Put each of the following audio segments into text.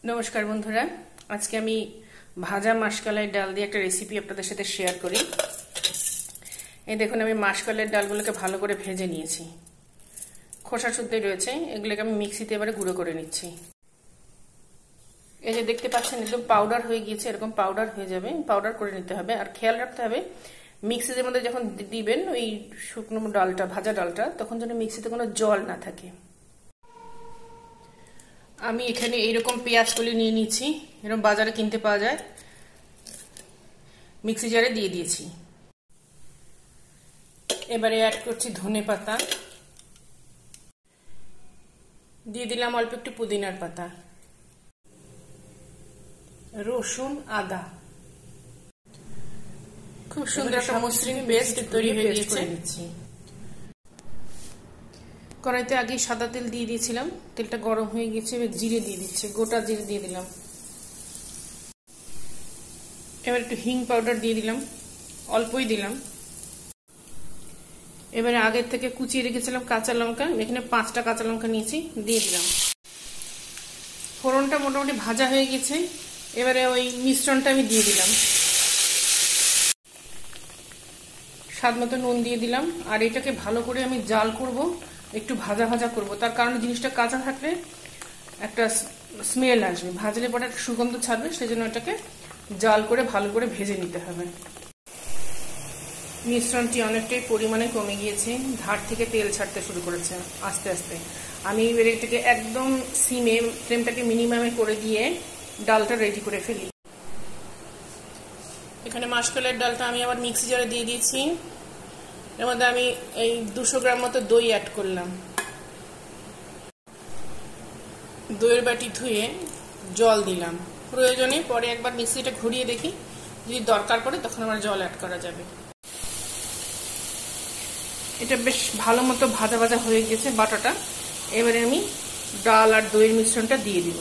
নমস্কার বন্ধুরা, আজকে আমি ভাজা মাসকলাই ডাল দিয়ে একটা রেসিপি আপনাদের সাথে শেয়ার করি। এই দেখুন, আমি মাসকলাইয়ের ডালগুলোকে ভালো করে ভেজে নিয়েছি, খোসা শুদ্ধই রয়েছে। এগুলোকে আমি মিক্সিতে এবারে গুঁড়ো করে নিচ্ছি। এই যে দেখতে পাচ্ছেন, একদম পাউডার হয়ে গিয়েছে, এরকম পাউডার হয়ে যাবে, পাউডার করে নিতে হবে। আর খেয়াল রাখতে হবে, মিক্সির মধ্যে যখন দিবেন ওই শুকনো ডালটা, ভাজা ডালটা, তখন যেন মিক্সিতে কোনো জল না থাকে। আমি এখানে এইরকম পেঁয়াজ কলি নিয়ে নিচ্ছি, এরকম বাজারে কিনতে পাওয়া যায়। মিক্সি জারে দিয়ে দিয়েছি। এবারে অ্যাড করছি ধনে পাতা, দিয়ে দিলাম অল্প একটু পুদিনার পাতা, রসুন, আদা। খুব সুন্দর একটা মসৃণ পেস্ট তৈরি হয়ে গিয়েছে। কড়াইতে আগে সাদা তেল দিয়ে দিয়েছিলাম, তেলটা গরম হয়ে গেছে। এবার জিরে দিয়ে দিচ্ছি, গোটা জিরে দিয়ে দিলাম। এবার একটু হিং পাউডার দিয়ে দিলাম, অল্পই দিলাম। এবারে আগের থেকে কুচিয়ে রেখেছিলাম কাঁচা লঙ্কা, এখানে 5টা কাঁচা লঙ্কা নিয়েছি, দিয়ে দিলাম। ফোড়নটা মোটামুটি ভাজা হয়ে গেছে। এবারে ওই মিশ্রণটা আমি দিয়ে দিলাম, স্বাদ মতো নুন দিয়ে দিলাম। আর এটাকে ভালো করে আমি জাল করব, একটু ভাজা ভাজা করব। তার কারণ জিনিসটা কাঁচা থাকলে একটা স্মেল আসবে, ভাজলে পরে একটা সুগন্ধ ছাড়বে, সেজন্য এটাকে জাল করে ভালো করে ভেজে নিতে হবে। মিশ্রণটি অনেকটাই পরিমাণে কমে গিয়েছে, ধার থেকে তেল ছাড়তে শুরু করেছে আস্তে আস্তে। আমি এবার এটাকে একদম সিমে, ফ্লেমটাকে মিনিমামে করে দিয়ে ডালটা রেডি করে ফেলি। এখানে মাসকলাইয়ের ডালটা আমি আবার মিক্সি জারে দিয়ে দিয়েছি। এর মধ্যে আমি এই 200 গ্রাম মতো দই অ্যাড করলাম। দইয়ের বাটি ধুয়ে জল দিলাম, প্রয়োজনে পরে একবার মিক্সিটা ঘুরিয়ে দেখি, যদি দরকার পড়ে তখন আমার জল অ্যাড করা যাবে। এটা বেশ ভালো মতো ভাজা ভাজা হয়ে গেছে বাটাটা। এবারে আমি ডাল আর দইয়ের মিশ্রণটা দিয়ে দিব।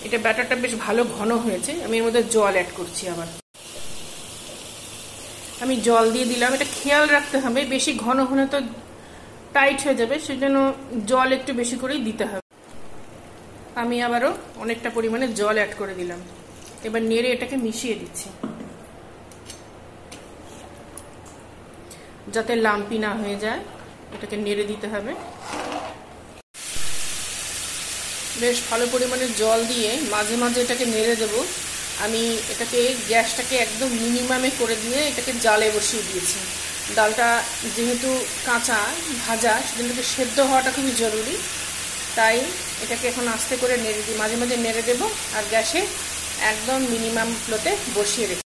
এটা ব্যাটারটা বেশ ভালো ঘন হয়েছে, আমি এর মধ্যে জল অ্যাড করছি। আবার আমি জল দিয়ে দিলাম। এটা খেয়াল রাখতে হবে, বেশি ঘন হলে তো টাইট হয়ে যাবে, সেজন্য জল একটু বেশি করেই দিতে হবে। আমি আবারও অনেকটা পরিমাণে জল অ্যাড করে দিলাম। এবার নেড়ে এটাকে মিশিয়ে দিচ্ছি, যাতে লাম্পি না হয়ে যায়। এটাকে নেড়ে দিতে হবে। বেশ ভালো পরিমাণে জল দিয়ে মাঝে মাঝে এটাকে নেড়ে দেব। আমি এটাকে গ্যাসটাকে একদম মিনিমামে করে দিয়ে এটাকে জালে বসিয়ে দিয়েছি। ডালটা যেহেতু কাঁচা ভাজা, সেজন্য এটাকে সেদ্ধ হওয়াটা খুবই জরুরি। তাই এটাকে এখন আস্তে করে নেড়ে দিই, মাঝে মাঝে নেড়ে দেব। আর গ্যাসে একদম মিনিমাম ফ্লোতে বসিয়ে রেখে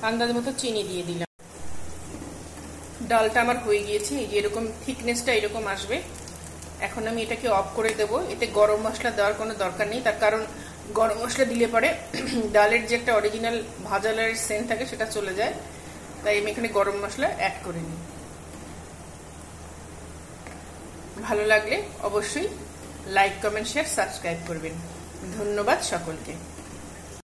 আন্দাজ মতো চিনি দিয়ে দিলাম। ডালটা আমার হয়ে গিয়েছে, এই যে এরকম থিকনেসটা এরকম আসবে। এখন আমি এটাকে অফ করে দেব। এতে গরম মশলা দেওয়ার কোনো দরকার নেই, তার কারণ গরম মশলা দিলে পরে ডালের যে একটা অরিজিনাল ভাজা ডালের সেন্ট থাকে সেটা চলে যায়। তাই আমি এখানে গরম মশলা অ্যাড করে নিই। ভালো লাগলে অবশ্যই লাইক, কমেন্ট, শেয়ার, সাবস্ক্রাইব করবেন। ধন্যবাদ সকলকে।